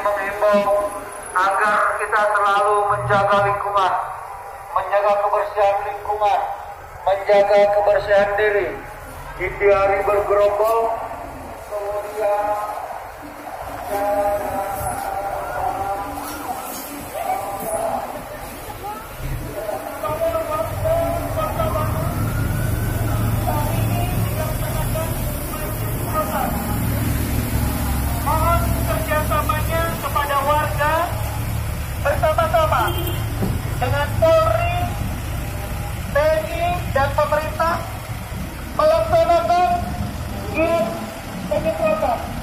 menghimbau agar kita selalu menjaga lingkungan, menjaga kebersihan lingkungan, menjaga kebersihan diri. Di hari bergerombol, kemudian mohon kerjasamanya kepada warga bersama-sama dengan Polri, TNI, dan pemerintah melaksanakan giat penyemprotan.